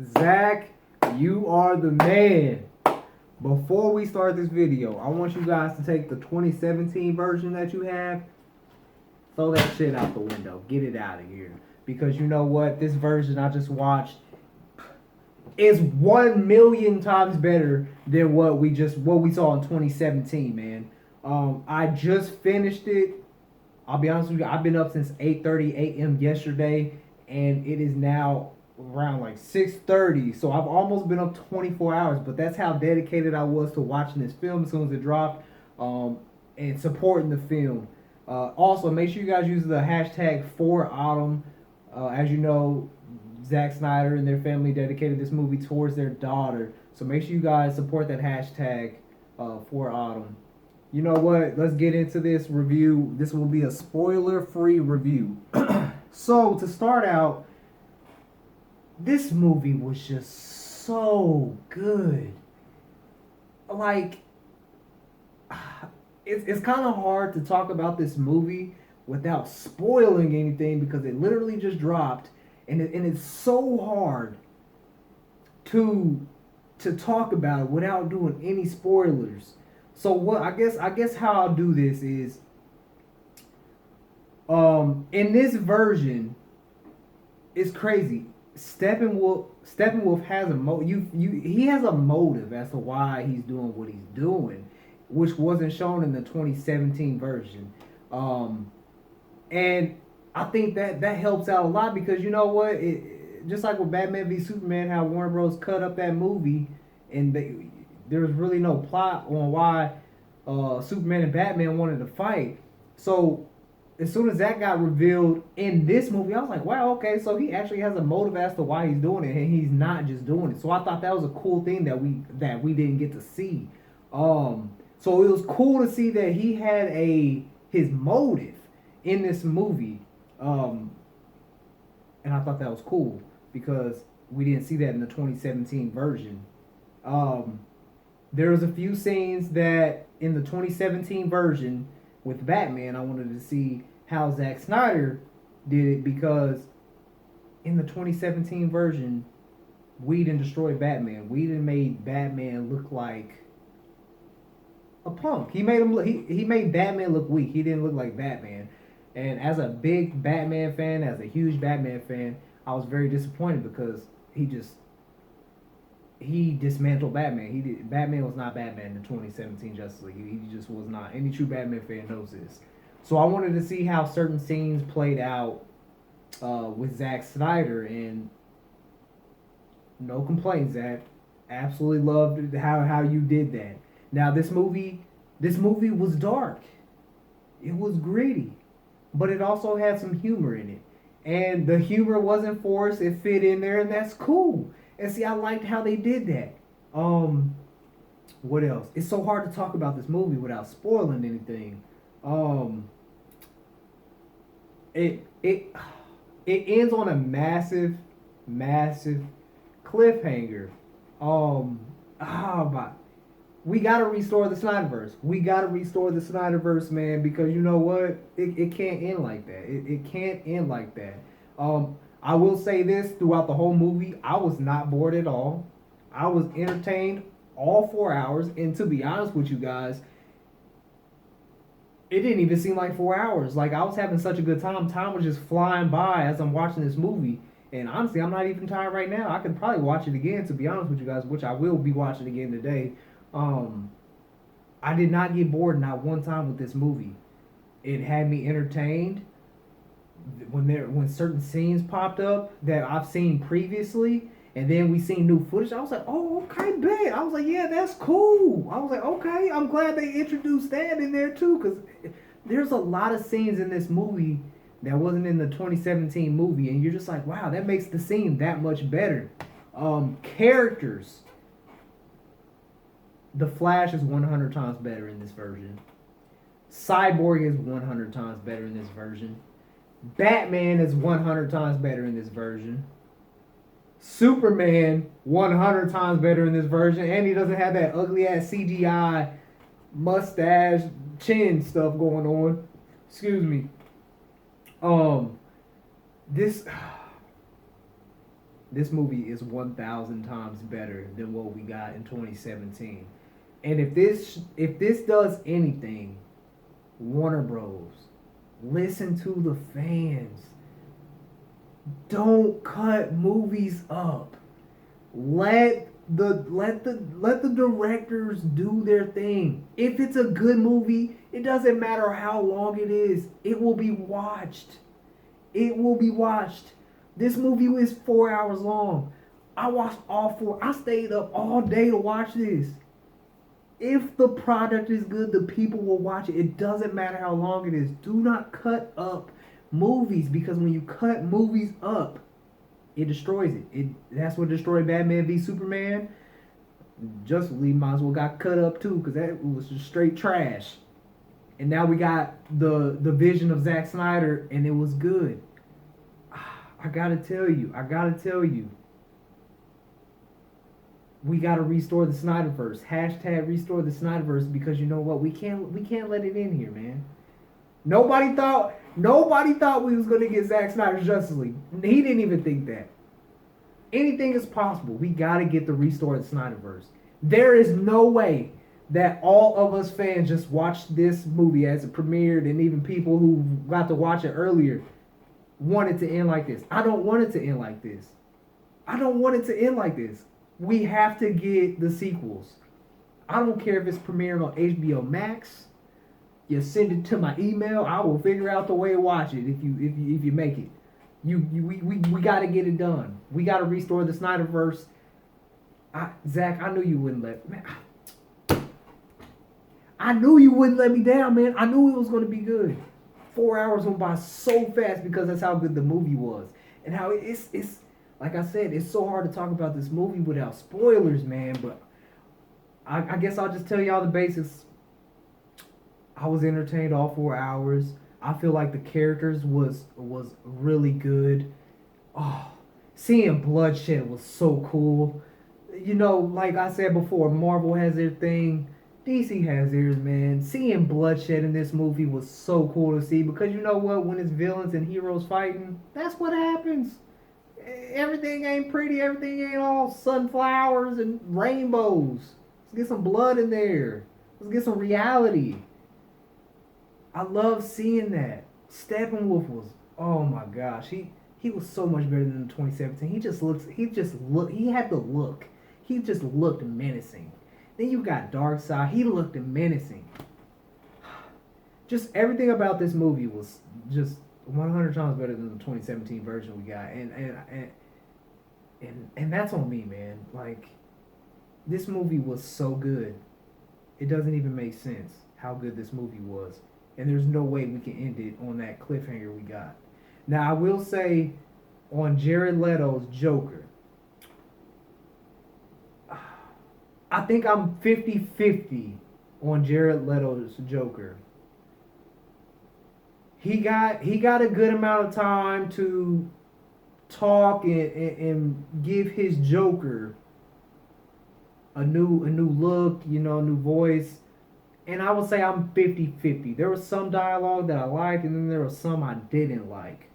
Zach, you are the man. Before we start this video, I want you guys to take the 2017 version that you have, throw that shit out the window, get it out of here. Because you know what? This version I just watched is 1,000,000 times better than what we saw in 2017, man. I just finished it. I'll be honest with you, I've been up since 8:30 a.m. yesterday, and it is now around like 6:30. So I've almost been up 24 hours, but that's how dedicated I was to watching this film as soon as it dropped, and supporting the film. Also, make sure you guys use the hashtag for Autumn. As you know, Zack Snyder and their family dedicated this movie towards their daughter. So make sure you guys support that hashtag for Autumn. You know what? Let's get into this review. This will be a spoiler-free review. So, to start out, this movie was just so good. Like, it's kind of hard to talk about this movie without spoiling anything because it literally just dropped, and it's so hard to talk about it without doing any spoilers. So what I guess how I'll do this is in this version it's crazy. Steppenwolf has he has a motive as to why he's doing what he's doing, which wasn't shown in the 2017 version. And I think that helps out a lot because you know what? Just like with Batman v Superman, how Warner Bros. Cut up that movie and there was really no plot on why Superman and Batman wanted to fight. So as soon as that got revealed in this movie, I was like, wow, okay, so he actually has a motive as to why he's doing it, and he's not just doing it. So I thought that was a cool thing that we didn't get to see. So it was cool to see that he had his motive in this movie, and I thought that was cool because we didn't see that in the 2017 version. There was a few scenes that in the 2017 version with Batman, I wanted to see how Zack Snyder did it because in the 2017 version, Whedon destroyed Batman. Whedon made Batman look like a punk. He made Batman look weak. He didn't look like Batman. And as a big Batman fan, as a huge Batman fan, I was very disappointed because he dismantled Batman. Batman was not Batman in the 2017 Justice League. He just was not. Any true Batman fan knows this. So I wanted to see how certain scenes played out with Zack Snyder, and no complaints, Zack. Absolutely loved how you did that. Now this movie was dark. It was gritty, but it also had some humor in it. And the humor wasn't forced, it fit in there, and that's cool. And see, I liked how they did that. What else? It's so hard to talk about this movie without spoiling anything. It ends on a massive cliffhanger. We gotta restore the Snyderverse. We gotta restore the Snyderverse, man, because you know what? It can't end like that. It can't end like that. I will say this, throughout the whole movie, I was not bored at all. I was entertained all 4 hours, and to be honest with you guys, it didn't even seem like 4 hours. Like, I was having such a good time. Time was just flying by as I'm watching this movie. And honestly, I'm not even tired right now. I could probably watch it again, to be honest with you guys, which I will be watching again today. I did not get bored not one time with this movie. It had me entertained. When certain scenes popped up that I've seen previously, and then we seen new footage, I was like, oh, okay, bet. I was like, yeah, that's cool. I was like, okay, I'm glad they introduced that in there too, because there's a lot of scenes in this movie that wasn't in the 2017 movie, and you're just like, wow, that makes the scene that much better. Characters. The Flash is 100 times better in this version. Cyborg is 100 times better in this version. Batman is 100 times better in this version. Superman, 100 times better in this version. And he doesn't have that ugly ass CGI mustache chin stuff going on. Excuse me. This This movie is 1,000 times better than what we got in 2017. And if this does anything, Warner Bros, listen to the fans. Don't cut movies up. Let the directors do their thing. If it's a good movie, it doesn't matter how long it is. It will be watched. It will be watched. This movie is 4 hours long. I watched all four. I stayed up all day to watch this. If the product is good, the people will watch it. It doesn't matter how long it is. Do not cut up movies, because when you cut movies up, it destroys it. That's what destroyed Batman v Superman. Justice League might as well got cut up too, because that was just straight trash. And now we got the vision of Zack Snyder, and it was good. I gotta tell you, we gotta restore the Snyderverse. Hashtag restore the Snyderverse, because you know what? We can't let it in here, man. Nobody thought we was gonna get Zack Snyder's Justice League. He didn't even think that. Anything is possible. We gotta get the restore the Snyderverse. There is no way that all of us fans just watched this movie as it premiered, and even people who got to watch it earlier wanted to end like this. I don't want it to end like this. We have to get the sequels. I don't care if it's premiering on HBO Max. You send it to my email. I will figure out the way to watch it if you make it. We got to get it done. We got to restore the Snyderverse. Zach, I knew you wouldn't let me. I knew you wouldn't let me down, man. I knew it was going to be good. 4 hours went by so fast because that's how good the movie was, and how it's like I said, it's so hard to talk about this movie without spoilers, man. But I guess I'll just tell y'all the basics. I was entertained all 4 hours. I feel like the characters was really good. Oh, seeing bloodshed was so cool. You know, like I said before, Marvel has their thing. DC has theirs, man. Seeing bloodshed in this movie was so cool to see, because you know what? When it's villains and heroes fighting, that's what happens. Everything ain't pretty. Everything ain't all sunflowers and rainbows. Let's get some blood in there. Let's get some reality. I love seeing that. Steppenwolf was, oh my gosh, he was so much better than 2017. He had the look. He just looked menacing. Then you got Darkseid. He looked menacing. Just everything about this movie was just 100 times better than the 2017 version we got. And that's on me, man. Like, this movie was so good. It doesn't even make sense how good this movie was. And there's no way we can end it on that cliffhanger we got. Now, I will say, on Jared Leto's Joker, I think I'm 50-50 on Jared Leto's Joker. He got a good amount of time to talk and give his Joker a new look, you know, a new voice. And I would say I'm 50-50. There was some dialogue that I liked, and then there was some I didn't like.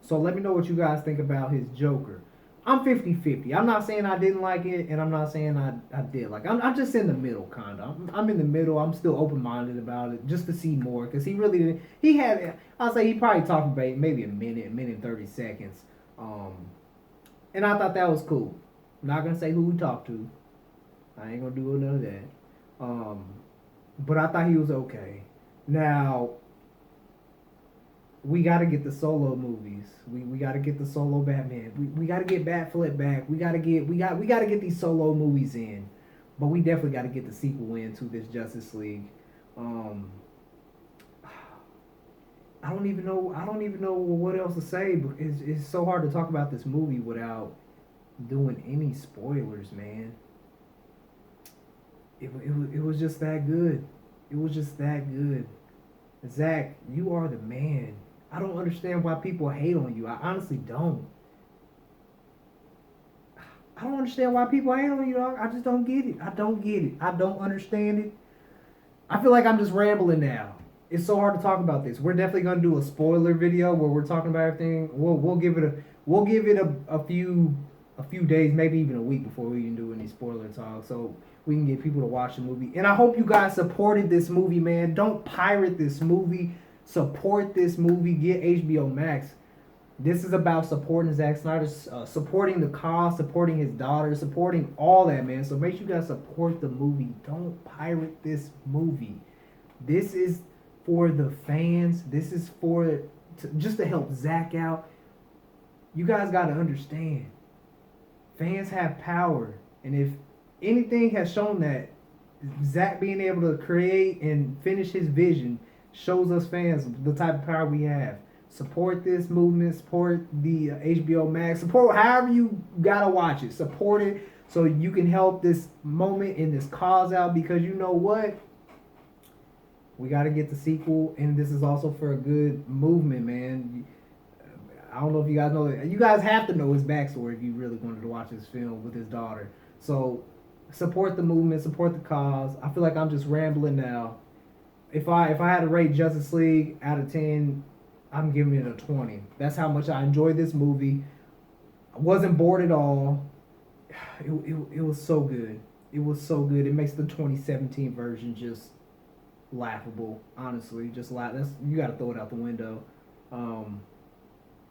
So let me know what you guys think about his Joker. I'm 50-50. I'm not saying I didn't like it, and I'm not saying I did like it. I'm just in the middle, kind of. I'm in the middle. I'm still open-minded about it, just to see more, because he really didn't. He had, I'll say he probably talked about maybe a minute and 30 seconds. And I thought that was cool. I'm not going to say who we talked to. I ain't going to do none of that. But I thought he was okay. Now, we got to get the solo movies. We got to get the solo Batman. We got to get Batflip back. We got to get these solo movies in. But we definitely got to get the sequel in to this Justice League. I don't even know what else to say. But it's so hard to talk about this movie without doing any spoilers, man. It was just that good. It was just that good. Zach, you are the man. I don't understand why people hate on you. I honestly don't. I don't understand why people hate on you, dog. I just don't get it. I don't understand it. I feel like I'm just rambling now. it's so hard to talk about this. We're definitely gonna do a spoiler video where we're talking about everything. We'll give it a few days, maybe even a week before we even do any spoiler talk, so we can get people to watch the movie. And I hope you guys supported this movie, man. Don't pirate this movie. Support this movie. Get HBO Max. This is about supporting Zack Snyder, supporting the cause, supporting his daughter, supporting all that, man. So make sure you guys support the movie. Don't pirate this movie. This is for the fans. This is just to help Zack out. You guys got to understand. Fans have power. And if anything has shown that, Zack being able to create and finish his vision shows us fans the type of power we have. Support this movement. Support the HBO Max. Support however you gotta watch it. Support it so you can help this moment and this cause out, because you know what? We gotta get the sequel, and this is also for a good movement, man. I don't know if you guys know that. You guys have to know his backstory if you really wanted to watch this film with his daughter. So support the movement, support the cause. I feel like I'm just rambling now. If I had to rate Justice League out of 10, I'm giving it a 20. That's how much I enjoyed this movie. I wasn't bored at all. It was so good. It was so good. It makes the 2017 version just laughable. Honestly, just laugh. You got to throw it out the window.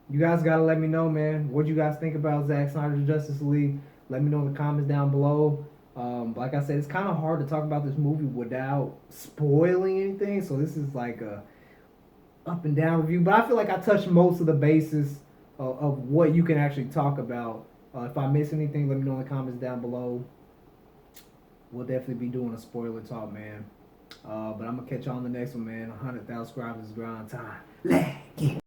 You guys got to let me know, man. What you guys think about Zack Snyder's Justice League? Let me know in the comments down below. Like I said, it's kind of hard to talk about this movie without spoiling anything. So this is like a up and down review, but I feel like I touched most of the bases of what you can actually talk about. If I miss anything, let me know in the comments down below. We'll definitely be doing a spoiler talk, man. But I'm gonna catch you on the next one, man. 100,000 subscribers is grind time.